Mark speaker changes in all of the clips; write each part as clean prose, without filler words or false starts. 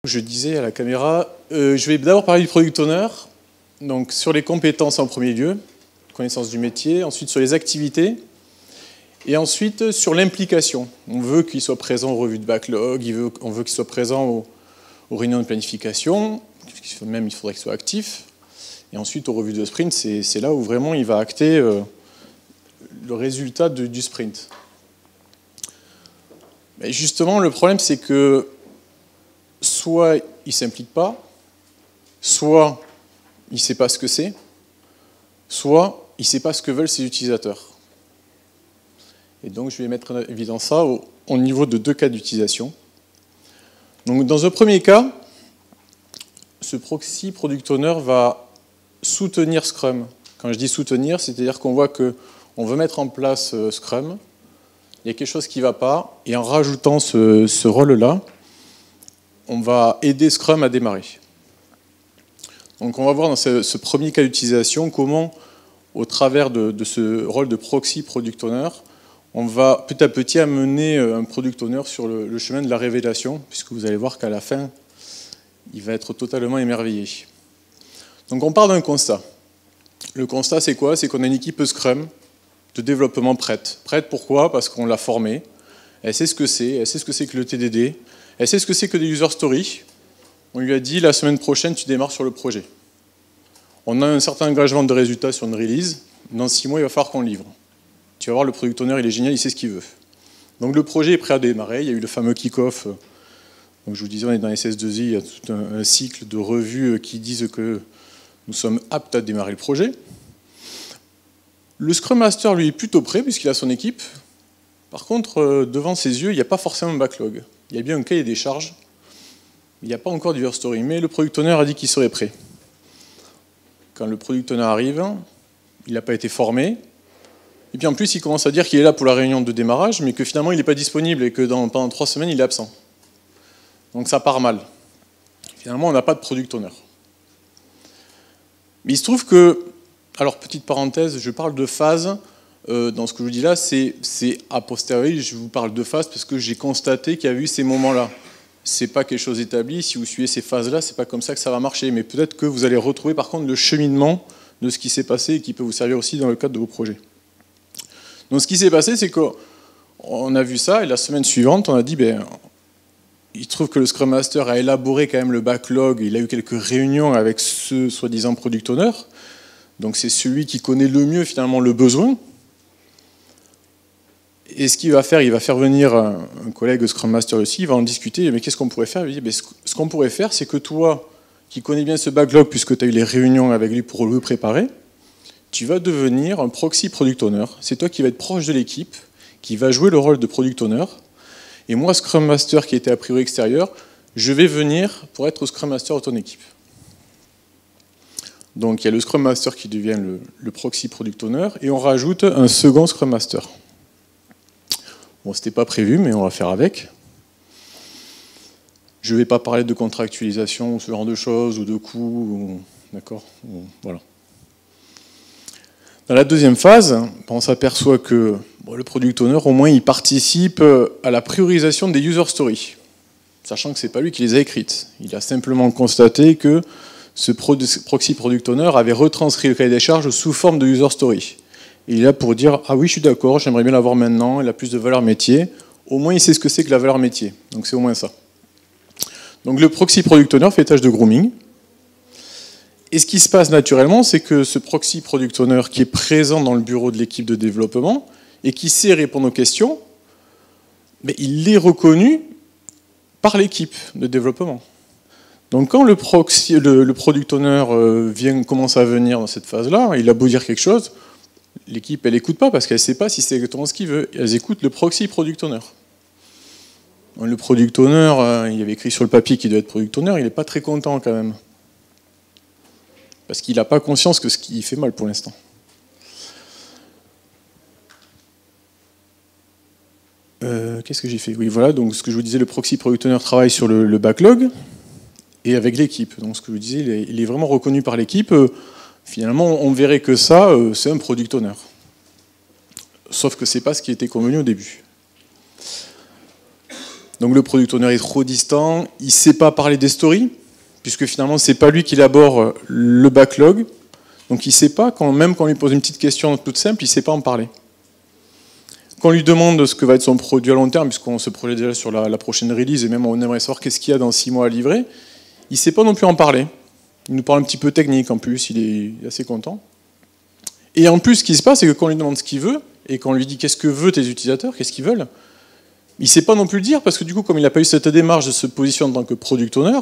Speaker 1: Je disais à la caméra, je vais d'abord parler du Product Owner, donc sur les compétences en premier lieu, connaissance du métier, ensuite sur les activités, et ensuite sur l'implication. On veut qu'il soit présent aux revues de backlog, on veut qu'il soit présent aux réunions de planification, même il faudrait qu'il soit actif, et ensuite aux revues de sprint, c'est là où vraiment il va acter le résultat du sprint. Mais justement, le problème c'est que soit il ne s'implique pas, soit il ne sait pas ce que c'est, soit il ne sait pas ce que veulent ses utilisateurs. Et donc je vais mettre en évidence ça au niveau de deux cas d'utilisation. Donc dans un premier cas, ce proxy product owner va soutenir Scrum. Quand je dis soutenir, c'est-à-dire qu'on voit qu'on veut mettre en place Scrum, il y a quelque chose qui ne va pas, et en rajoutant ce rôle-là, on va aider Scrum à démarrer. Donc on va voir dans ce premier cas d'utilisation comment, au travers de ce rôle de proxy product owner, on va petit à petit amener un product owner sur le chemin de la révélation, puisque vous allez voir qu'à la fin, il va être totalement émerveillé. Donc on part d'un constat. Le constat c'est quoi? C'est qu'on a une équipe Scrum de développement prête. Prête pourquoi? Parce qu'on l'a formée, elle sait ce que c'est, elle sait ce que c'est que le TDD, elle sait ce que c'est que des user stories. On lui a dit la semaine prochaine tu démarres sur le projet. On a un certain engagement de résultats sur une release, dans 6 mois il va falloir qu'on livre. Tu vas voir, le product owner il est génial, il sait ce qu'il veut. Donc le projet est prêt à démarrer, il y a eu le fameux kick-off. Donc je vous disais, on est dans SS2I, il y a tout un cycle de revues qui disent que nous sommes aptes à démarrer le projet. Le Scrum Master, lui, est plutôt prêt, puisqu'il a son équipe. Par contre, devant ses yeux, il n'y a pas forcément un backlog. Il y a bien un cahier des charges. Il n'y a pas encore d'user story, mais le product owner a dit qu'il serait prêt. Quand le product owner arrive, il n'a pas été formé. Et puis en plus, il commence à dire qu'il est là pour la réunion de démarrage, mais que finalement, il n'est pas disponible et que pendant 3 semaines, il est absent. Donc ça part mal. Finalement, on n'a pas de product owner. Mais il se trouve que, alors petite parenthèse, je parle de phase, dans ce que je vous dis là, c'est a posteriori, je vous parle de phase parce que j'ai constaté qu'il y a eu ces moments-là. C'est pas quelque chose d'établi, si vous suivez ces phases-là, c'est pas comme ça que ça va marcher, mais peut-être que vous allez retrouver par contre le cheminement de ce qui s'est passé et qui peut vous servir aussi dans le cadre de vos projets. Donc ce qui s'est passé, c'est qu'on a vu ça, et la semaine suivante, on a dit, il trouve que le Scrum Master a élaboré quand même le backlog, il a eu quelques réunions avec ce soi-disant product owner, donc c'est celui qui connaît le mieux finalement le besoin. Et ce qu'il va faire, il va faire venir un collègue Scrum Master aussi, il va en discuter, mais qu'est-ce qu'on pourrait faire? Il dit, ce qu'on pourrait faire, c'est que toi, qui connais bien ce backlog, puisque tu as eu les réunions avec lui pour le préparer, tu vas devenir un proxy product owner. C'est toi qui vas être proche de l'équipe, qui va jouer le rôle de product owner. Et moi, Scrum Master qui était a priori extérieur, je vais venir pour être Scrum Master de ton équipe. Donc il y a le Scrum Master qui devient le proxy product owner, et on rajoute un second Scrum Master. Bon, c'était pas prévu, mais on va faire avec. Je ne vais pas parler de contractualisation ou ce genre de choses, ou de coûts, d'accord, voilà. Dans la deuxième phase, on s'aperçoit que le product owner, au moins, il participe à la priorisation des user stories, sachant que ce n'est pas lui qui les a écrites. Il a simplement constaté que ce proxy product owner avait retranscrit le cahier des charges sous forme de user story. Et il est là pour dire « Ah oui, je suis d'accord, j'aimerais bien l'avoir maintenant, elle a plus de valeur métier. » Au moins, il sait ce que c'est que la valeur métier. Donc c'est au moins ça. Donc le proxy product owner fait tâche de grooming. Et ce qui se passe naturellement, c'est que ce proxy product owner qui est présent dans le bureau de l'équipe de développement et qui sait répondre aux questions, mais il est reconnu par l'équipe de développement. Donc quand le product owner commence à venir dans cette phase-là, il a beau dire quelque chose, l'équipe elle n'écoute pas parce qu'elle ne sait pas si c'est exactement ce qu'il veut. Elles écoutent le proxy product owner. Le product owner, il y avait écrit sur le papier qu'il doit être product owner, il n'est pas très content quand même. Parce qu'il n'a pas conscience que ce qui fait mal pour l'instant. Qu'est-ce que j'ai fait? Oui, voilà, donc ce que je vous disais, le proxy product owner travaille sur le backlog et avec l'équipe. Donc ce que je vous disais, il est vraiment reconnu par l'équipe. Finalement, on verrait que ça, c'est un product owner. Sauf que ce n'est pas ce qui était convenu au début. Donc le product owner est trop distant, il ne sait pas parler des stories, puisque finalement c'est pas lui qui élabore le backlog. Donc il ne sait pas, même quand on lui pose une petite question toute simple, il ne sait pas en parler. Quand on lui demande ce que va être son produit à long terme, puisqu'on se projette déjà sur la prochaine release, et même on aimerait savoir qu'est-ce qu'il y a dans 6 mois à livrer, il ne sait pas non plus en parler. Il nous parle un petit peu technique en plus, il est assez content. Et en plus, ce qui se passe, c'est que quand on lui demande ce qu'il veut, et qu'on lui dit qu'est-ce que veulent tes utilisateurs, qu'est-ce qu'ils veulent, il ne sait pas non plus le dire, parce que du coup, comme il n'a pas eu cette démarche de se positionner en tant que product owner,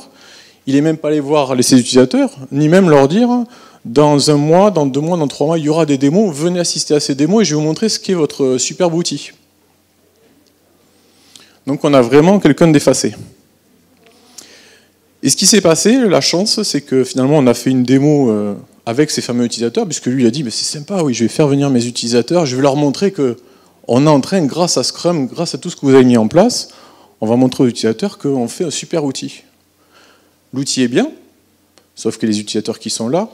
Speaker 1: il n'est même pas allé voir ses utilisateurs, ni même leur dire, dans 1 mois, dans 2 mois, dans 3 mois, il y aura des démos, venez assister à ces démos et je vais vous montrer ce qu'est votre superbe outil. Donc on a vraiment quelqu'un d'effacé. Et ce qui s'est passé, la chance, c'est que finalement on a fait une démo avec ces fameux utilisateurs, puisque lui il a dit, mais c'est sympa, oui, je vais faire venir mes utilisateurs, je vais leur montrer qu'on est en train, grâce à Scrum, grâce à tout ce que vous avez mis en place, on va montrer aux utilisateurs qu'on fait un super outil. L'outil est bien, sauf que les utilisateurs qui sont là,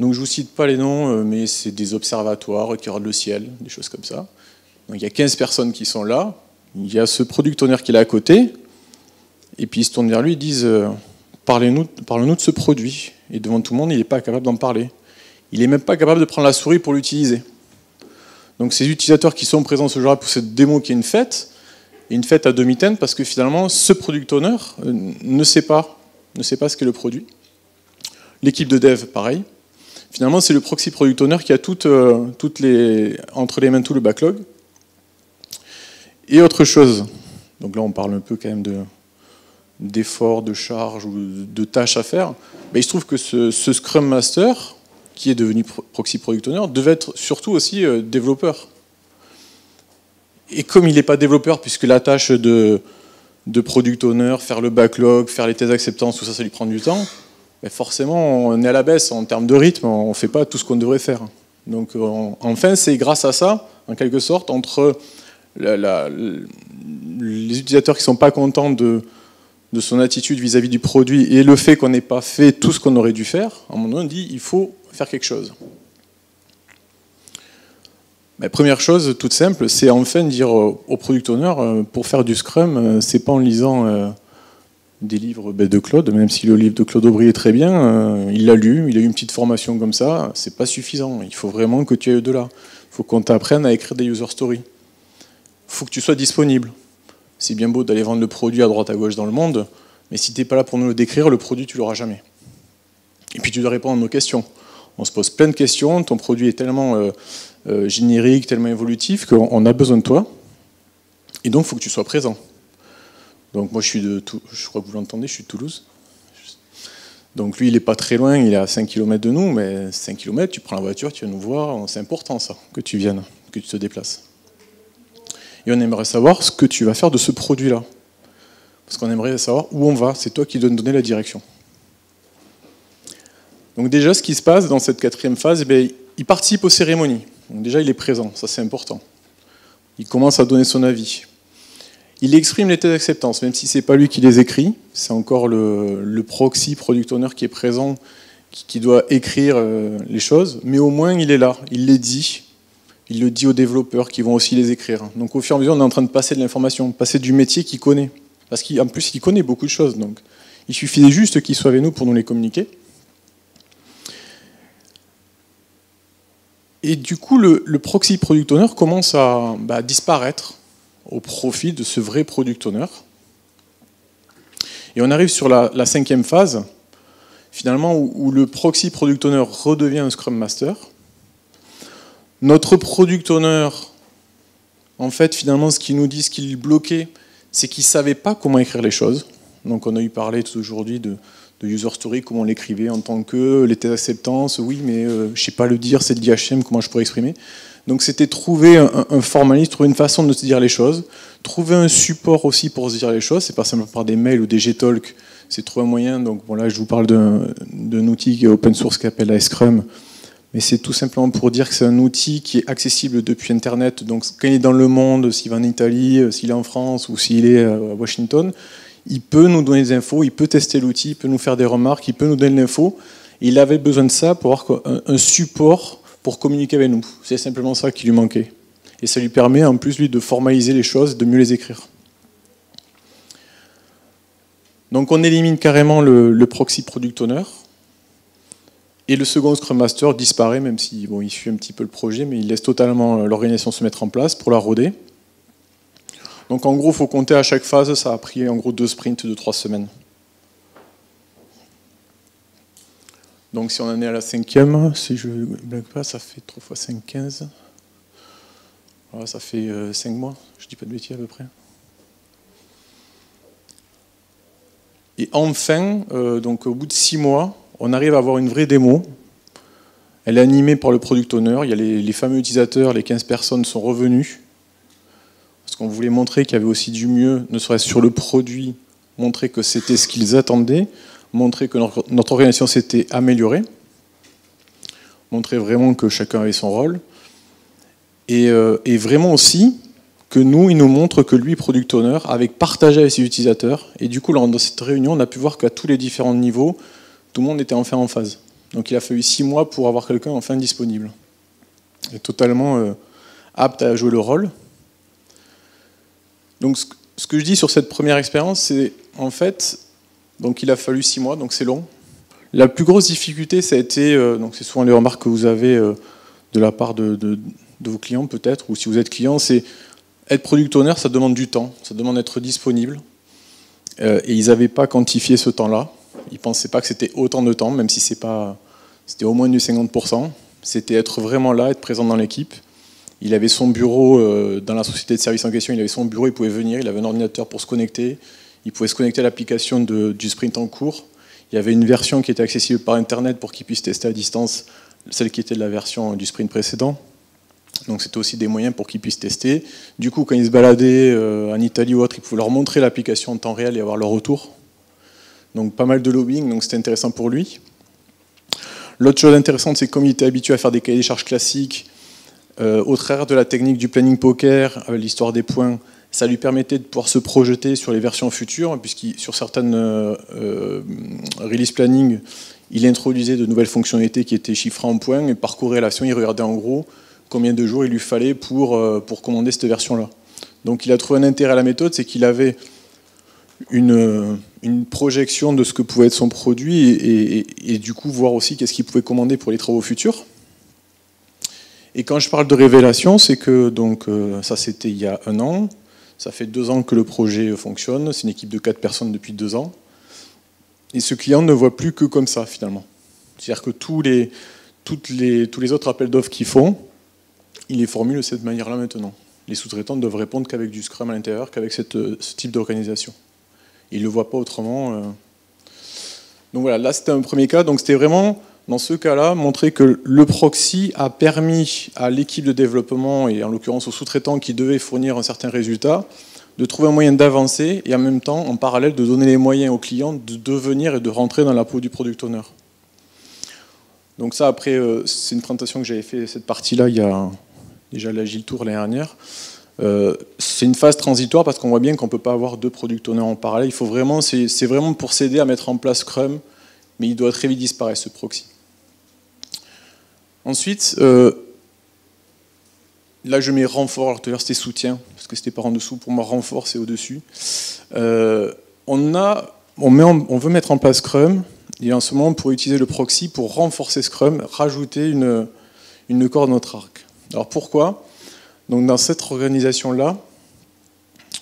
Speaker 1: donc je ne vous cite pas les noms, mais c'est des observatoires qui regardent le ciel, des choses comme ça. Donc il y a 15 personnes qui sont là, il y a ce product owner qui est là à côté, et puis ils se tournent vers lui et disent parlez-nous de ce produit. Et devant tout le monde, il n'est pas capable d'en parler. Il n'est même pas capable de prendre la souris pour l'utiliser. Donc ces utilisateurs qui sont présents ce jour-là pour cette démo qui est une fête à demi-teinte, parce que finalement, ce product owner ne sait pas ce qu'est le produit. L'équipe de dev, pareil. Finalement, c'est le proxy product owner qui a entre les mains tout le backlog. Et autre chose, donc là on parle un peu quand même d'efforts, de charges ou de tâches à faire. Ben, il se trouve que ce Scrum Master, qui est devenu proxy product owner, devait être surtout aussi développeur. Et comme il n'est pas développeur, puisque la tâche de product owner, faire le backlog, faire les tests d'acceptance, tout ça, ça lui prend du temps, ben forcément on est à la baisse en termes de rythme, on ne fait pas tout ce qu'on devrait faire. Donc enfin, c'est grâce à ça, en quelque sorte, entre les utilisateurs qui ne sont pas contents de son attitude vis-à-vis du produit et le fait qu'on n'ait pas fait tout ce qu'on aurait dû faire, à un moment donné, on dit il faut faire quelque chose. La première chose, toute simple, c'est enfin dire au product owner, pour faire du Scrum, c'est pas en lisant des livres de Claude, même si le livre de Claude Aubry est très bien, il l'a lu, il a eu une petite formation comme ça, c'est pas suffisant. Il faut vraiment que tu ailles au-delà. Il faut qu'on t'apprenne à écrire des user stories. Il faut que tu sois disponible. C'est bien beau d'aller vendre le produit à droite à gauche dans le monde, mais si tu n'es pas là pour nous le décrire, le produit, tu l'auras jamais. Et puis tu dois répondre à nos questions. On se pose plein de questions, ton produit est tellement générique, tellement évolutif qu'on a besoin de toi. Et donc, il faut que tu sois présent. Donc moi, je crois que vous l'entendez, je suis de Toulouse. Donc lui, il n'est pas très loin, il est à 5 km de nous, mais 5 km, tu prends la voiture, tu viens nous voir, c'est important ça, que tu viennes, que tu te déplaces. Et on aimerait savoir ce que tu vas faire de ce produit-là. Parce qu'on aimerait savoir où on va, c'est toi qui dois nous donner la direction. Donc déjà, ce qui se passe dans cette 4e phase, il participe aux cérémonies. Donc déjà, il est présent, ça c'est important. Il commence à donner son avis. Il exprime les tests d'acceptance, même si ce n'est pas lui qui les écrit, c'est encore le proxy product owner qui est présent, qui doit écrire les choses, mais au moins il est là, il les dit, il le dit aux développeurs qui vont aussi les écrire. Donc au fur et à mesure, on est en train de passer de l'information, passer du métier qu'il connaît, parce qu'en plus il connaît beaucoup de choses, donc il suffisait juste qu'il soit avec nous pour nous les communiquer. Et du coup, le proxy product owner commence à disparaître au profit de ce vrai product owner. Et on arrive sur la 5e phase, finalement, où le proxy product owner redevient un Scrum Master. Notre product owner, en fait, finalement, ce qu'il nous dit, ce qui le bloquait, c'est qu'il ne savait pas comment écrire les choses. Donc on a eu parlé tout aujourd'hui de user story, comment on l'écrivait en tant que les tests d'acceptance, oui, mais je ne sais pas le dire, c'est le DHM, comment je pourrais exprimer. Donc c'était trouver un formalisme, trouver une façon de se dire les choses, trouver un support aussi pour se dire les choses, c'est pas simplement par des mails ou des Gtalk, c'est trouver un moyen. Donc bon, là je vous parle d'un outil qui est open source qui s'appelle Scrum, mais c'est tout simplement pour dire que c'est un outil qui est accessible depuis Internet. Donc quand il est dans le monde, s'il va en Italie, s'il est en France ou s'il est à Washington, il peut nous donner des infos, il peut tester l'outil, il peut nous faire des remarques, il peut nous donner l'info. Il avait besoin de ça pour avoir un support pour communiquer avec nous. C'est simplement ça qui lui manquait. Et ça lui permet en plus, lui, de formaliser les choses, de mieux les écrire. Donc on élimine carrément le proxy product owner. Et le second Scrum Master disparaît, même si bon, il suit un petit peu le projet, mais il laisse totalement l'organisation se mettre en place pour la roder. Donc en gros, il faut compter à chaque phase, ça a pris en gros 2 sprints de 3 semaines. Donc si on en est à la 5e, si je ne blague pas, ça fait 3 x 5, 15. Voilà, ça fait 5 mois, je ne dis pas de bêtises à peu près. Et enfin, donc au bout de 6 mois, on arrive à avoir une vraie démo. Elle est animée par le product owner. Il y a les fameux utilisateurs, les 15 personnes sont revenus. Parce qu'on voulait montrer qu'il y avait aussi du mieux, ne serait-ce sur le produit, montrer que c'était ce qu'ils attendaient, montrer que notre organisation s'était améliorée, montrer vraiment que chacun avait son rôle. Et vraiment aussi que nous, il nous montre que lui, product owner, avait partagé avec ses utilisateurs. Et du coup, lors de cette réunion, on a pu voir qu'à tous les différents niveaux, tout le monde était enfin en phase. Donc il a fallu 6 mois pour avoir quelqu'un enfin disponible. Et totalement apte à jouer le rôle. Donc ce que je dis sur cette première expérience, c'est en fait, donc il a fallu 6 mois, donc c'est long. La plus grosse difficulté, ça a été, donc c'est souvent les remarques que vous avez de la part de vos clients peut-être, ou si vous êtes client, c'est être product owner, ça demande du temps, ça demande d'être disponible. Et ils n'avaient pas quantifié ce temps-là. Ils ne pensaient pas que c'était autant de temps, même si c'était au moins du 50%. C'était être vraiment là, être présent dans l'équipe. Il avait son bureau dans la société de service en question, il avait son bureau, il pouvait venir, il avait un ordinateur pour se connecter, il pouvait se connecter à l'application du sprint en cours. Il y avait une version qui était accessible par Internet pour qu'il puisse tester à distance celle qui était de la version du sprint précédent. Donc c'était aussi des moyens pour qu'ils puissent tester. Du coup, quand ils se baladaient en Italie ou autre, ils pouvaient leur montrer l'application en temps réel et avoir leur retour. Donc pas mal de lobbying, donc c'était intéressant pour lui. L'autre chose intéressante, c'est que comme il était habitué à faire des cahiers des charges classiques, au travers de la technique du planning poker, l'histoire des points, ça lui permettait de pouvoir se projeter sur les versions futures, puisque sur certaines release planning, il introduisait de nouvelles fonctionnalités qui étaient chiffrées en points, et par corrélation, il regardait en gros combien de jours il lui fallait pour commander cette version-là. Donc il a trouvé un intérêt à la méthode, c'est qu'il avait une projection de ce que pouvait être son produit et du coup voir aussi qu'est-ce qu'il pouvait commander pour les travaux futurs. Et quand je parle de révélation, c'est que donc, ça c'était il y a 1 an, ça fait 2 ans que le projet fonctionne, c'est une équipe de 4 personnes depuis 2 ans, et ce client ne voit plus que comme ça finalement. C'est-à-dire que tous les autres appels d'offres qu'ils font, ils les formulent de cette manière-là maintenant. Les sous-traitants ne doivent répondre qu'avec du Scrum à l'intérieur, qu'avec ce type d'organisation. Ils ne le voient pas autrement. Donc voilà, là c'était un premier cas. Donc c'était vraiment, dans ce cas-là, montrer que le proxy a permis à l'équipe de développement, et en l'occurrence aux sous-traitants qui devaient fournir un certain résultat, de trouver un moyen d'avancer et en même temps, en parallèle, de donner les moyens aux clients de devenir et de rentrer dans la peau du product owner. Donc ça, après, c'est une présentation que j'avais fait, cette partie-là, il y a déjà l'Agile Tour l'année dernière. C'est une phase transitoire parce qu'on voit bien qu'on ne peut pas avoir 2 product owners en parallèle. Il faut vraiment, c'est vraiment pour s'aider à mettre en place Scrum, mais il doit très vite disparaître ce proxy. Ensuite, là je mets renfort, alors tout à l'heure c'était soutien, parce que c'était par en dessous, pour moi renfort c'est au-dessus. On veut mettre en place Scrum, et en ce moment pour utiliser le proxy pour renforcer Scrum, rajouter une corde à notre arc. Alors pourquoi ? Donc dans cette organisation-là,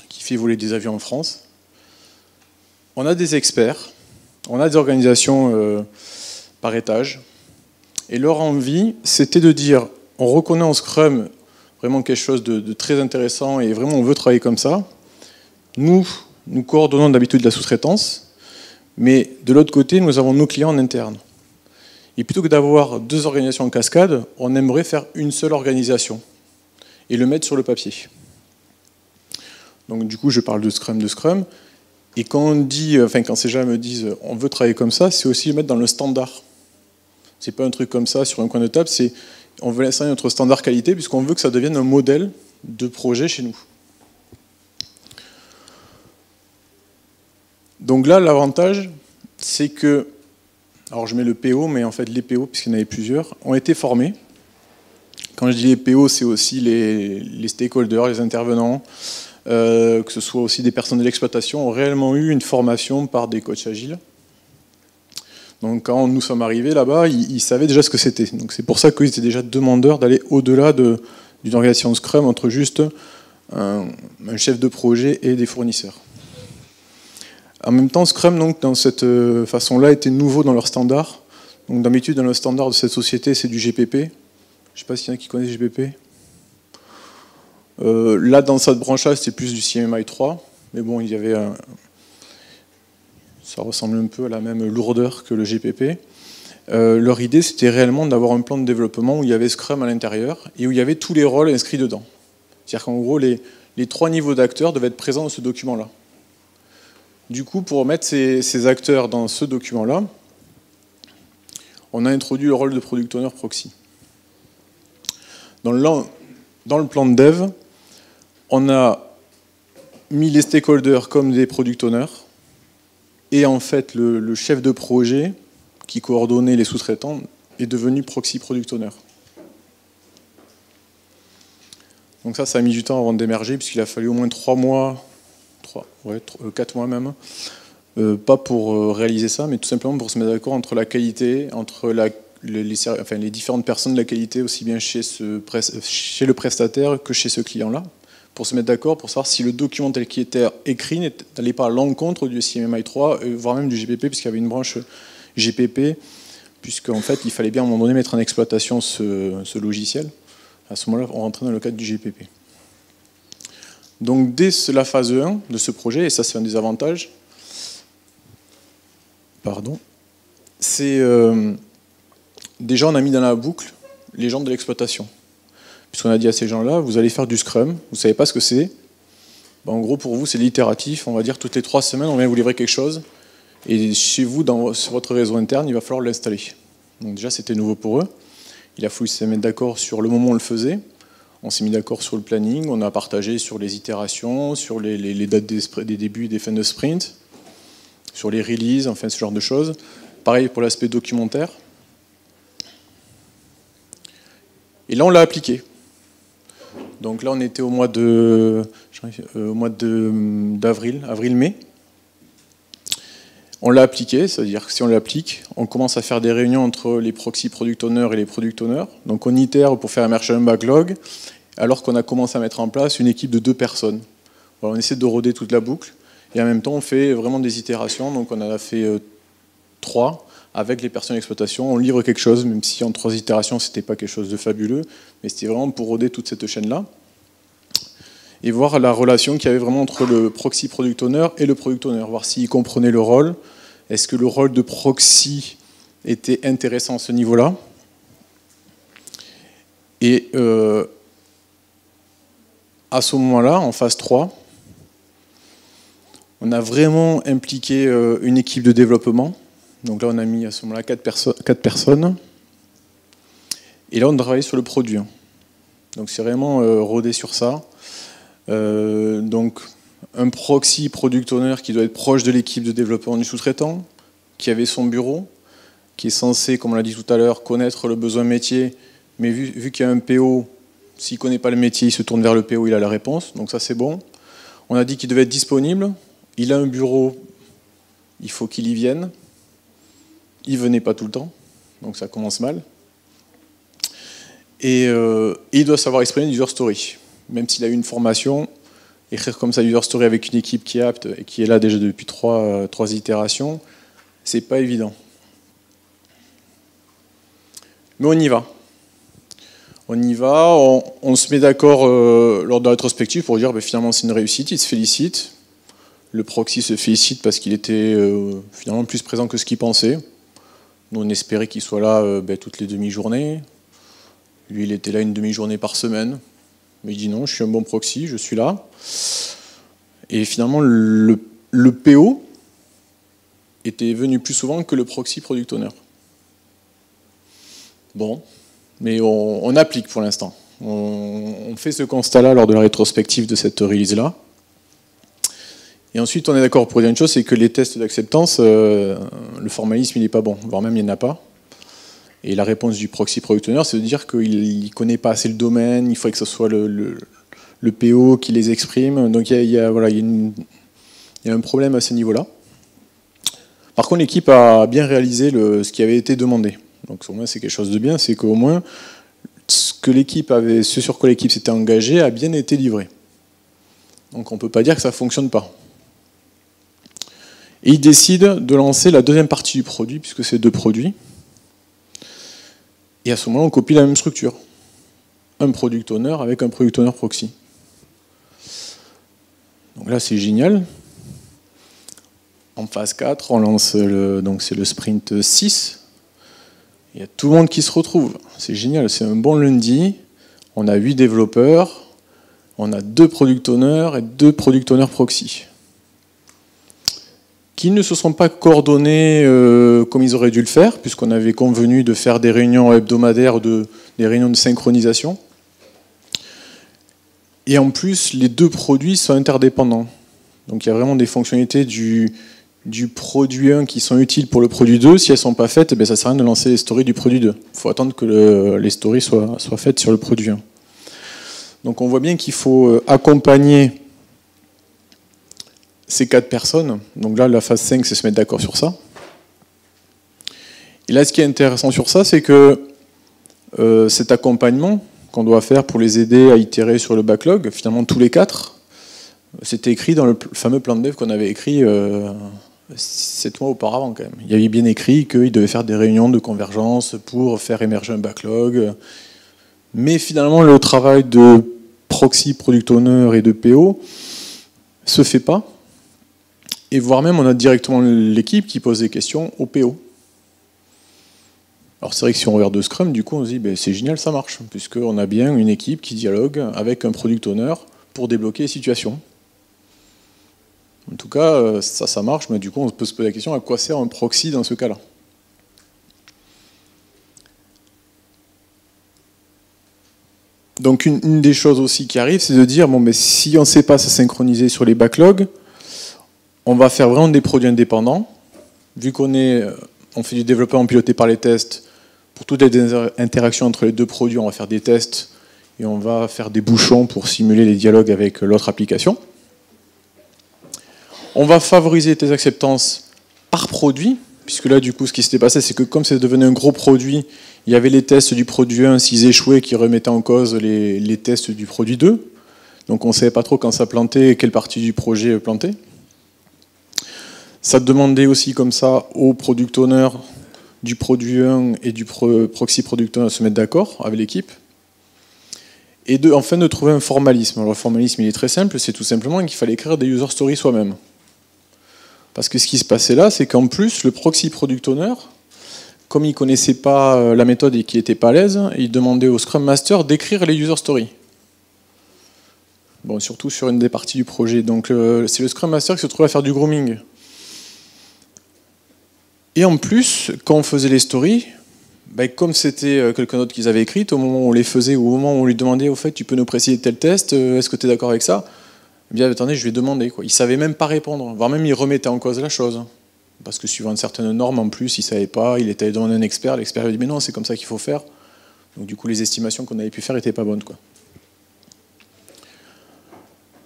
Speaker 1: qui fait voler des avions en France, on a des experts, on a des organisations par étage, et leur envie, c'était de dire, on reconnaît en Scrum vraiment quelque chose de très intéressant, et vraiment on veut travailler comme ça. Nous coordonnons d'habitude la sous-traitance, mais de l'autre côté, nous avons nos clients en interne. Et plutôt que d'avoir 2 organisations en cascade, on aimerait faire une seule organisation et le mettre sur le papier. Donc du coup, je parle de Scrum. Et quand on dit, quand ces gens me disent on veut travailler comme ça, c'est aussi le mettre dans le standard. C'est pas un truc comme ça sur un coin de table, c'est on veut installer notre standard qualité puisqu'on veut que ça devienne un modèle de projet chez nous. Donc là, l'avantage, c'est que, alors je mets le PO, mais en fait les PO, puisqu'il y en avait plusieurs, ont été formés. Quand je dis les PO, c'est aussi les stakeholders, les intervenants, que ce soit aussi des personnes de l'exploitation, ont réellement eu une formation par des coachs agiles. Donc quand nous sommes arrivés là-bas, ils savaient déjà ce que c'était. Donc c'est pour ça qu'ils étaient déjà demandeurs d'aller au-delà d'une organisation Scrum entre juste un chef de projet et des fournisseurs. En même temps, Scrum, donc, dans cette façon-là, était nouveau dans leur standard. Donc d'habitude, dans le standard de cette société, c'est du GPP. Je ne sais pas s'il y en a qui connaissent GPP. Là, dans cette branche-là, c'était plus du CMMI 3. Mais bon, il y avait ça ressemble un peu à la même lourdeur que le GPP. Leur idée, c'était réellement d'avoir un plan de développement où il y avait Scrum à l'intérieur et où il y avait tous les rôles inscrits dedans. C'est-à-dire qu'en gros, les 3 niveaux d'acteurs devaient être présents dans ce document-là. Du coup, pour mettre ces acteurs dans ce document-là, on a introduit le rôle de Product Owner Proxy. Dans le plan de dev, on a mis les stakeholders comme des Product Owners, et en fait, le chef de projet qui coordonnait les sous-traitants est devenu Proxy Product Owner. Donc ça a mis du temps avant d'émerger, puisqu'il a fallu au moins 3 mois, 4 mois même, pas pour réaliser ça, mais tout simplement pour se mettre d'accord entre la qualité, entre les différentes personnes de la qualité, aussi bien chez le prestataire que chez ce client-là, pour se mettre d'accord, pour savoir si le document tel qu'il était écrit n'allait pas à l'encontre du CMMI 3, voire même du GPP, puisqu'il y avait une branche GPP, puisqu'en fait, il fallait bien à un moment donné mettre en exploitation ce logiciel. À ce moment-là, on rentrait dans le cadre du GPP. Donc dès la phase 1 de ce projet, et ça c'est un des avantages, c'est déjà on a mis dans la boucle les gens de l'exploitation. Puisqu'on a dit à ces gens-là, vous allez faire du Scrum, vous ne savez pas ce que c'est. Ben, en gros, pour vous, c'est l'itératif. On va dire toutes les 3 semaines, on vient vous livrer quelque chose. Et chez vous, sur votre réseau interne, il va falloir l'installer. Donc déjà, c'était nouveau pour eux. Il a fallu se mettre d'accord sur le moment où on le faisait. On s'est mis d'accord sur le planning. On a partagé sur les itérations, sur les dates des débuts et des fins de sprint, sur les releases, enfin ce genre de choses. Pareil pour l'aspect documentaire. Et là, on l'a appliqué. Donc là, on était au mois d'avril, avril-mai. On l'a appliqué, c'est-à-dire que si on l'applique, on commence à faire des réunions entre les proxy product owners et les product owners. Donc on itère pour faire émerger un backlog, alors qu'on a commencé à mettre en place une équipe de 2 personnes. Voilà, on essaie de roder toute la boucle, et en même temps, on fait vraiment des itérations. Donc on en a fait 3 avec les personnes d'exploitation. On livre quelque chose, même si en 3 itérations, c'était pas quelque chose de fabuleux, mais c'était vraiment pour roder toute cette chaîne-là. Et voir la relation qu'il y avait vraiment entre le proxy product owner et le product owner, voir s'il comprenait le rôle, est-ce que le rôle de proxy était intéressant à ce niveau-là. Et à ce moment-là, en phase 3, on a vraiment impliqué une équipe de développement. Donc là, on a mis à ce moment-là 4 personnes. Et là, on travaille sur le produit. Donc c'est vraiment rodé sur ça. Donc un proxy product owner qui doit être proche de l'équipe de développement du sous-traitant, qui avait son bureau, qui est censé, comme on l'a dit tout à l'heure, connaître le besoin métier, mais vu qu'il y a un PO, s'il ne connaît pas le métier, il se tourne vers le PO, il a la réponse, donc ça c'est bon. On a dit qu'il devait être disponible, il a un bureau, il faut qu'il y vienne, il ne venait pas tout le temps, donc ça commence mal. Et il doit savoir exprimer une user story. Même s'il a eu une formation, écrire comme ça user story avec une équipe qui est apte et qui est là déjà depuis 3 itérations, c'est pas évident. Mais on y va. On y va, on se met d'accord lors de la rétrospective pour dire finalement c'est une réussite, il se félicite. Le proxy se félicite parce qu'il était finalement plus présent que ce qu'il pensait. Nous on espérait qu'il soit là toutes les demi-journées. Lui il était là une demi-journée par semaine. Mais il dit non, je suis un bon proxy, je suis là. Et finalement, le PO était venu plus souvent que le proxy product owner. Bon, mais on applique pour l'instant. On fait ce constat-là lors de la rétrospective de cette release-là. Et ensuite, on est d'accord pour dire une chose, c'est que les tests d'acceptance, le formalisme, il n'est pas bon, voire même il n'y en a pas. Et la réponse du proxy product owner, c'est de dire qu'il ne connaît pas assez le domaine, il faudrait que ce soit le le PO qui les exprime. Donc il y a un problème à ce niveau-là. Par contre, l'équipe a bien réalisé ce qui avait été demandé. Donc au moins c'est quelque chose de bien, c'est qu'au moins ce sur quoi l'équipe s'était engagée a bien été livré. Donc on ne peut pas dire que ça ne fonctionne pas. Et ils décident de lancer la deuxième partie du produit, puisque c'est 2 produits. Et à ce moment-là, on copie la même structure. Un product owner avec un product owner proxy. Donc là, c'est génial. En phase 4, on lance donc c'est le sprint 6. Il y a tout le monde qui se retrouve. C'est génial, c'est un bon lundi. On a 8 développeurs, on a 2 product owners et 2 product owners proxy. Qui ne se sont pas coordonnés comme ils auraient dû le faire, puisqu'on avait convenu de faire des réunions hebdomadaires, des réunions de synchronisation. Et en plus, les 2 produits sont interdépendants. Donc il y a vraiment des fonctionnalités du produit 1 qui sont utiles pour le produit 2. Si elles ne sont pas faites, ça ne sert à rien de lancer les stories du produit 2. Il faut attendre que les stories soient faites sur le produit 1. Donc on voit bien qu'il faut accompagner ces 4 personnes. Donc là, la phase 5, c'est se mettre d'accord sur ça. Et là, ce qui est intéressant sur ça, c'est que cet accompagnement qu'on doit faire pour les aider à itérer sur le backlog, finalement tous les 4, c'était écrit dans le fameux plan de dev qu'on avait écrit 7 mois auparavant quand même. Il y avait bien écrit qu'ils devaient faire des réunions de convergence pour faire émerger un backlog. Mais finalement, le travail de proxy, product owner et de PO se fait pas. Et voire même, on a directement l'équipe qui pose des questions au PO. Alors c'est vrai que si on regarde de Scrum, du coup, on se dit c'est génial, ça marche, puisqu'on a bien une équipe qui dialogue avec un product owner pour débloquer les situations. En tout cas, ça marche, mais du coup, on peut se poser la question à quoi sert un proxy dans ce cas-là. Donc une des choses aussi qui arrive, c'est de dire si on ne sait pas se synchroniser sur les backlogs, on va faire vraiment des produits indépendants. Vu qu'on fait du développement piloté par les tests, pour toutes les interactions entre les 2 produits, on va faire des tests et on va faire des bouchons pour simuler les dialogues avec l'autre application. On va favoriser les acceptances par produit, puisque là, du coup, ce qui s'était passé, c'est que comme c'est devenu un gros produit, il y avait les tests du produit 1, s'ils échouaient, qui remettaient en cause les tests du produit 2. Donc on ne savait pas trop quand ça plantait et quelle partie du projet plantait. Ça demandait aussi comme ça aux product owners du produit 1 et du proxy product owner de se mettre d'accord avec l'équipe. Et enfin de trouver un formalisme. Alors le formalisme il est très simple, c'est tout simplement qu'il fallait écrire des user stories soi-même. Parce que ce qui se passait là, c'est qu'en plus, le proxy product owner, comme il ne connaissait pas la méthode et qu'il n'était pas à l'aise, il demandait au Scrum Master d'écrire les user stories. Bon, surtout sur une des parties du projet. Donc c'est le Scrum Master qui se trouvait à faire du grooming. Et en plus, quand on faisait les stories, comme c'était quelqu'un d'autre qui les avait écrites, au moment où on les faisait, ou au moment où on lui demandait, au fait, tu peux nous préciser tel test, est-ce que tu es d'accord avec ça ? Eh bien, attendez, je vais demander. Il ne savait même pas répondre, voire même il remettait en cause la chose. Parce que suivant une certaine norme, en plus, il ne savait pas, il était allé demander un expert, l'expert lui a dit, mais non, c'est comme ça qu'il faut faire. Donc du coup, les estimations qu'on avait pu faire n'étaient pas bonnes.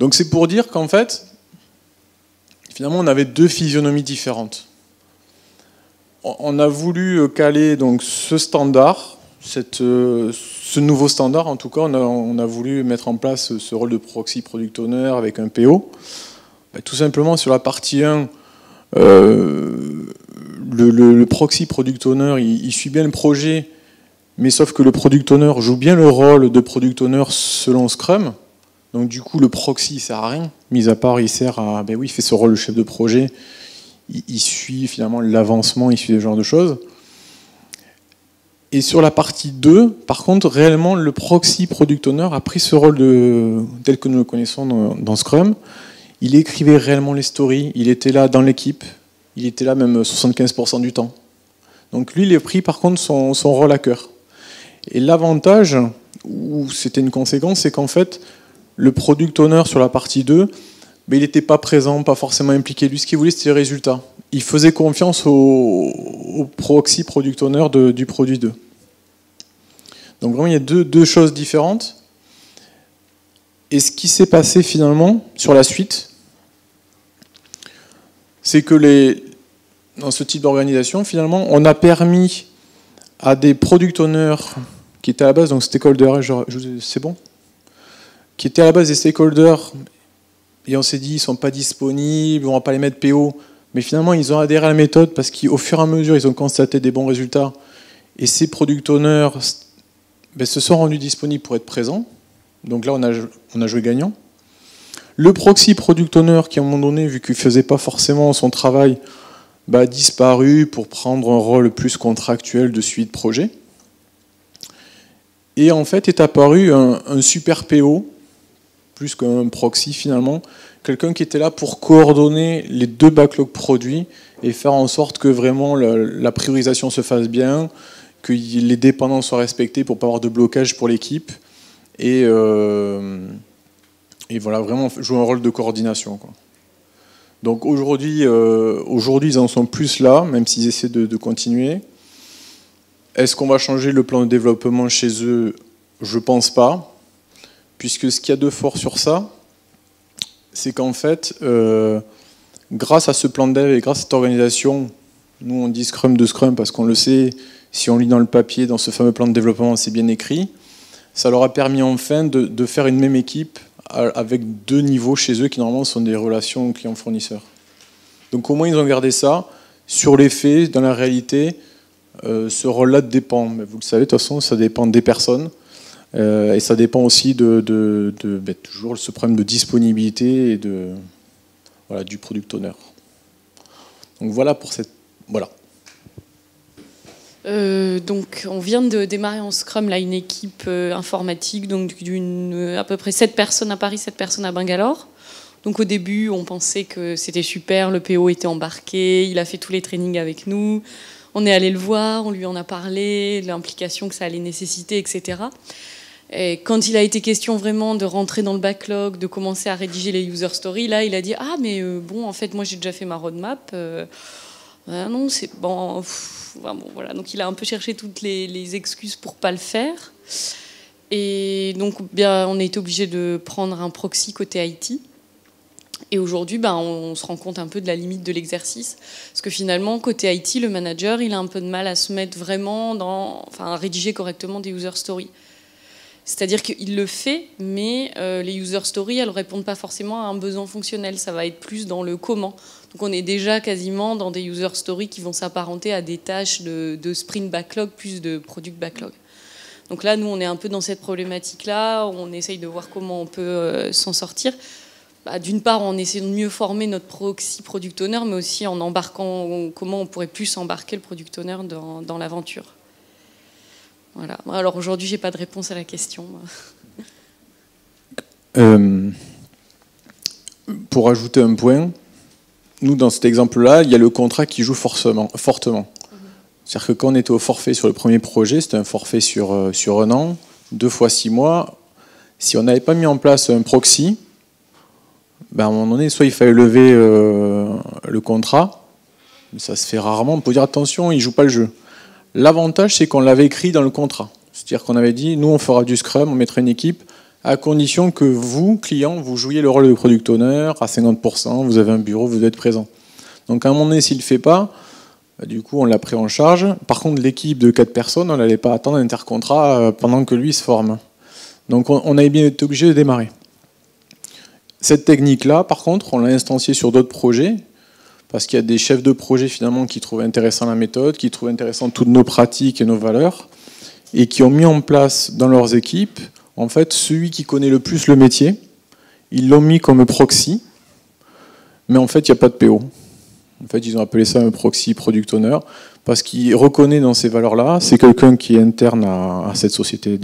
Speaker 1: Donc c'est pour dire qu'en fait, finalement, on avait 2 physionomies différentes. On a voulu caler donc ce standard, ce nouveau standard en tout cas, on a voulu mettre en place ce rôle de proxy product owner avec un PO. Tout simplement sur la partie 1, le proxy product owner, il suit bien le projet, mais sauf que le product owner joue bien le rôle de product owner selon Scrum. Donc du coup le proxy ne sert à rien, mis à part il sert à, il fait ce rôle de chef de projet. Il suit finalement l'avancement, il suit ce genre de choses. Et sur la partie 2, par contre, réellement, le proxy product owner a pris ce rôle tel que nous le connaissons dans Scrum. Il écrivait réellement les stories, il était là dans l'équipe, il était là même 75% du temps. Donc lui, il a pris par contre son rôle à cœur. Et l'avantage, ou c'était une conséquence, c'est qu'en fait, le product owner sur la partie 2, il n'était pas présent, pas forcément impliqué. Lui, ce qu'il voulait, c'était les résultats. Il faisait confiance au proxy product owner du produit 2. Donc vraiment, il y a deux choses différentes. Et ce qui s'est passé finalement sur la suite, c'est que dans ce type d'organisation, finalement, on a permis à des product owners qui étaient à la base, donc stakeholders, c'est bon, qui étaient à la base des stakeholders, et on s'est dit, ils ne sont pas disponibles, on ne va pas les mettre PO, mais finalement, ils ont adhéré à la méthode parce qu'au fur et à mesure, ils ont constaté des bons résultats, et ces product owners se sont rendus disponibles pour être présents. Donc là, on a joué gagnant. Le proxy product owner, qui à un moment donné, vu qu'il ne faisait pas forcément son travail, a disparu pour prendre un rôle plus contractuel de suivi de projet. Et en fait, est apparu un super PO, plus qu'un proxy finalement, quelqu'un qui était là pour coordonner les deux backlogs produits et faire en sorte que vraiment la priorisation se fasse bien, que les dépendants soient respectés pour ne pas avoir de blocage pour l'équipe. Et voilà, vraiment jouer un rôle de coordination, quoi. Donc aujourd'hui, ils en sont plus là, même s'ils essaient de continuer. Est-ce qu'on va changer le plan de développement chez eux? Je pense pas, puisque ce qu'il y a de fort sur ça, c'est qu'en fait, grâce à ce plan de dev et grâce à cette organisation, nous on dit Scrum de Scrum parce qu'on le sait, si on lit dans le papier, dans ce fameux plan de développement, c'est bien écrit. Ça leur a permis enfin de faire une même équipe avec deux niveaux chez eux qui normalement sont des relations client-fournisseur. Donc au moins ils ont gardé ça. Sur les faits, dans la réalité, ce rôle-là dépend. Mais vous le savez, de toute façon, ça dépend des personnes. Et ça dépend aussi toujours ce problème de disponibilité et du product owner. Donc voilà pour cette... Voilà.
Speaker 2: Donc on vient de démarrer en Scrum là, une équipe informatique donc d'une à peu près 7 personnes à Paris, 7 personnes à Bangalore. Donc au début on pensait que c'était super, le PO était embarqué, il a fait tous les trainings avec nous, on est allé le voir, on lui en a parlé, l'implication que ça allait nécessiter, etc. Et quand il a été question vraiment de rentrer dans le backlog, de commencer à rédiger les user stories, là il a dit ah mais bon en fait moi j'ai déjà fait ma roadmap, non c'est bon. Bon, voilà. Donc il a un peu cherché toutes les excuses pour pas le faire. Et donc on a été obligé de prendre un proxy côté IT. Et aujourd'hui, on se rend compte un peu de la limite de l'exercice. Parce que finalement, côté IT, le manager, il a un peu de mal à se mettre vraiment à rédiger correctement des user stories. C'est-à-dire qu'il le fait, mais les user stories, elles ne répondent pas forcément à un besoin fonctionnel. Ça va être plus dans le comment. Donc on est déjà quasiment dans des user stories qui vont s'apparenter à des tâches de sprint backlog plus de product backlog. Donc là, nous, on est un peu dans cette problématique-là. On essaye de voir comment on peut s'en sortir. D'une part, en essayant de mieux former notre proxy product owner, mais aussi en embarquant comment on pourrait plus embarquer le product owner dans l'aventure. Voilà. Alors aujourd'hui, j'ai pas de réponse à la question.
Speaker 1: Pour ajouter un point, nous, dans cet exemple-là, il y a le contrat qui joue fortement. C'est-à-dire que quand on était au forfait sur le premier projet, c'était un forfait sur un an, 2 fois 6 mois. Si on n'avait pas mis en place un proxy, à un moment donné, soit il fallait lever le contrat, mais ça se fait rarement, on peut dire attention, il ne joue pas le jeu. L'avantage, c'est qu'on l'avait écrit dans le contrat. C'est-à-dire qu'on avait dit, nous, on fera du Scrum, on mettra une équipe, à condition que vous, client, vous jouiez le rôle de product owner à 50%, vous avez un bureau, vous êtes présent. Donc à un moment donné, s'il ne le fait pas, du coup, on l'a pris en charge. Par contre, l'équipe de 4 personnes, on n'allait pas attendre un intercontrat pendant que lui se forme. Donc on avait bien été obligé de démarrer. Cette technique-là, par contre, on l'a instanciée sur d'autres projets, parce qu'il y a des chefs de projet finalement qui trouvent intéressant la méthode, qui trouvent intéressant toutes nos pratiques et nos valeurs, et qui ont mis en place dans leurs équipes, en fait, celui qui connaît le plus le métier, ils l'ont mis comme proxy, mais en fait, il n'y a pas de PO. En fait, ils ont appelé ça un proxy product owner, parce qu'il reconnaît dans ces valeurs-là, c'est quelqu'un qui est interne à cette société,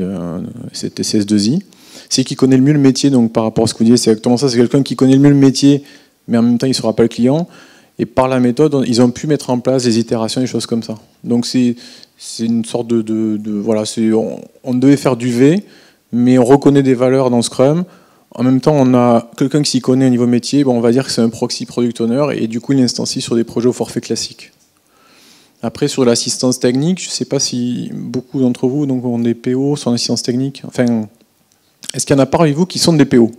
Speaker 1: cette CS2I, c'est qui connaît le mieux le métier, donc par rapport à ce que vous disiez, c'est exactement ça, c'est quelqu'un qui connaît le mieux le métier, mais en même temps, il ne sera pas le client, et par la méthode, ils ont pu mettre en place des itérations, des choses comme ça. Donc c'est une sorte voilà, on devait faire du V, mais on reconnaît des valeurs dans Scrum. En même temps, on a quelqu'un qui s'y connaît au niveau métier, on va dire que c'est un proxy product owner, et du coup, il instancie sur des projets au forfait classique. Après, sur l'assistance technique, je ne sais pas si beaucoup d'entre vous donc, ont des PO sur l'assistance technique. Enfin, Est-ce qu'il y en a parmi vous qui sont des PO?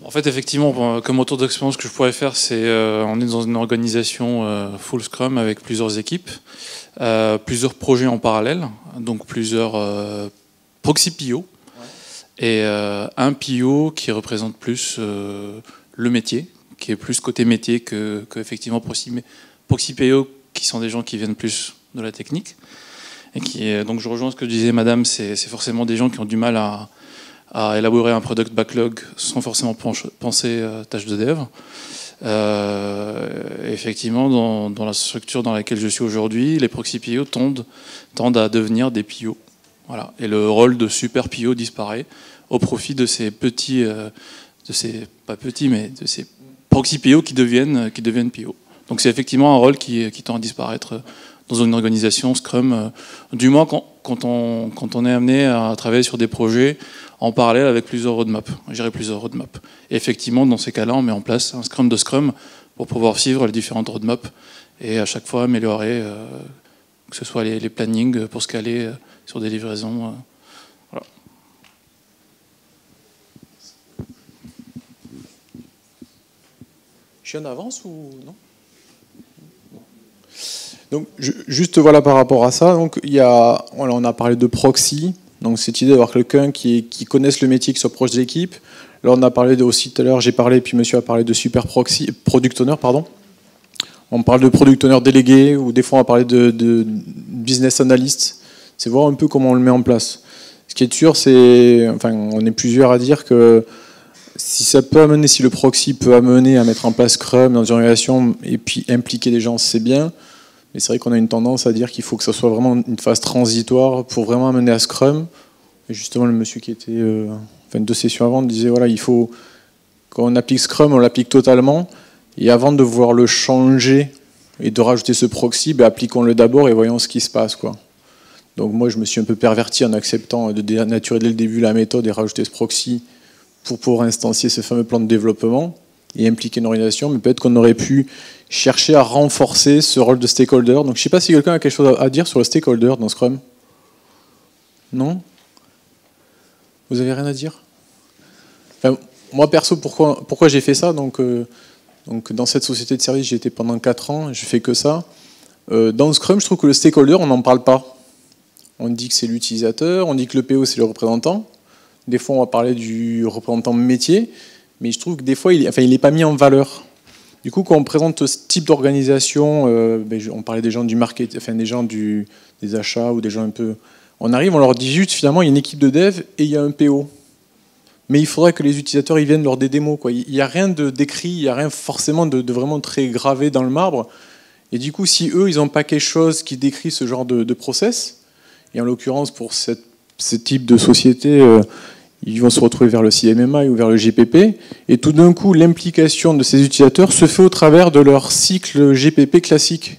Speaker 3: En fait, effectivement, comme retour d'expérience que je pourrais faire, c'est on est dans une organisation full Scrum avec plusieurs équipes, plusieurs projets en parallèle, donc plusieurs proxy PO, et un PO qui représente plus le métier, qui est plus côté métier que effectivement proxy PO, qui sont des gens qui viennent plus de la technique. Et donc je rejoins ce que disait Madame, c'est forcément des gens qui ont du mal à élaborer un product backlog sans forcément penser tâche de dev. Effectivement, dans la structure dans laquelle je suis aujourd'hui, les proxy PO tendent à devenir des PO. Voilà. Et le rôle de super PO disparaît au profit de ces petits, pas petits, mais de ces proxy PO qui deviennent PO. Donc c'est effectivement un rôle qui tend à disparaître dans une organisation Scrum, du moins quand on est amené à travailler sur des projets en parallèle avec plusieurs roadmaps, gérer plusieurs roadmaps. Et effectivement, dans ces cas-là, on met en place un Scrum de Scrum pour pouvoir suivre les différentes roadmaps et à chaque fois améliorer, que ce soit les plannings pour se caler sur des livraisons. Voilà.
Speaker 1: Je suis en avance ou non? Donc, juste voilà par rapport à ça, donc, on a parlé de proxy, donc cette idée d'avoir quelqu'un qui connaisse le métier, qui soit proche de l'équipe. Là, on a parlé aussi tout à l'heure, j'ai parlé, puis monsieur a parlé de super proxy, product owner, pardon. On parle de product owner délégué, ou des fois on va parler de business analyst. C'est voir un peu comment on le met en place. Ce qui est sûr, c'est, enfin, on est plusieurs à dire que si le proxy peut amener à mettre en place Scrum dans une organisation et puis impliquer les gens, c'est bien. Mais c'est vrai qu'on a une tendance à dire qu'il faut que ça soit vraiment une phase transitoire pour vraiment amener à Scrum. Et justement, le monsieur qui était, 2 sessions avant, disait voilà, il faut, quand on applique Scrum, on l'applique totalement. Et avant de vouloir le changer et de rajouter ce proxy, appliquons-le d'abord et voyons ce qui se passe, quoi. Donc moi, je me suis un peu perverti en acceptant de dénaturer dès le début la méthode et rajouter ce proxy pour pouvoir instancier ce fameux plan de développement et impliquer une organisation. Mais peut-être qu'on aurait pu chercher à renforcer ce rôle de stakeholder. Donc je ne sais pas si quelqu'un a quelque chose à dire sur le stakeholder dans Scrum. Non? Vous avez rien à dire? Enfin, moi perso, pourquoi j'ai fait ça? Donc dans cette société de service, j'ai été pendant 4 ans, je fais que ça. Dans Scrum, je trouve que le stakeholder, on n'en parle pas. On dit que c'est l'utilisateur, on dit que le PO c'est le représentant. Des fois, on va parler du représentant métier, mais je trouve que des fois, il n'est pas mis en valeur. Du coup, quand on présente ce type d'organisation, on parlait des gens du marketing, enfin des gens des achats ou des gens un peu. On arrive, on leur dit juste finalement, il y a une équipe de dev et il y a un PO. Mais il faudrait que les utilisateurs ils viennent lors des démos, quoi. Il n'y a rien d'écrit, il n'y a rien forcément de vraiment très gravé dans le marbre. Et du coup, si eux, ils n'ont pas quelque chose qui décrit ce genre de process, et en l'occurrence pour ce type de société, ils vont se retrouver vers le CMMI ou vers le GPP, et tout d'un coup, l'implication de ces utilisateurs se fait au travers de leur cycle GPP classique,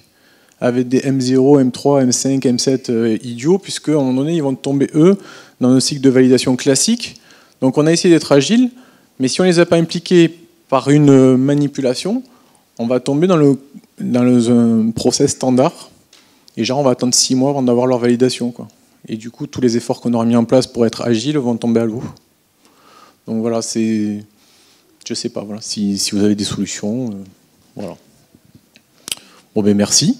Speaker 1: avec des M0, M3, M5, M7 idiots, puisqu'à un moment donné, ils vont tomber, eux, dans un cycle de validation classique. Donc on a essayé d'être agile, mais si on ne les a pas impliqués par une manipulation, on va tomber dans un process standard, et genre on va attendre 6 mois avant d'avoir leur validation, quoi. Et du coup, tous les efforts qu'on aura mis en place pour être agile vont tomber à l'eau. Donc voilà, je sais pas, voilà, si vous avez des solutions, voilà. Bon ben merci.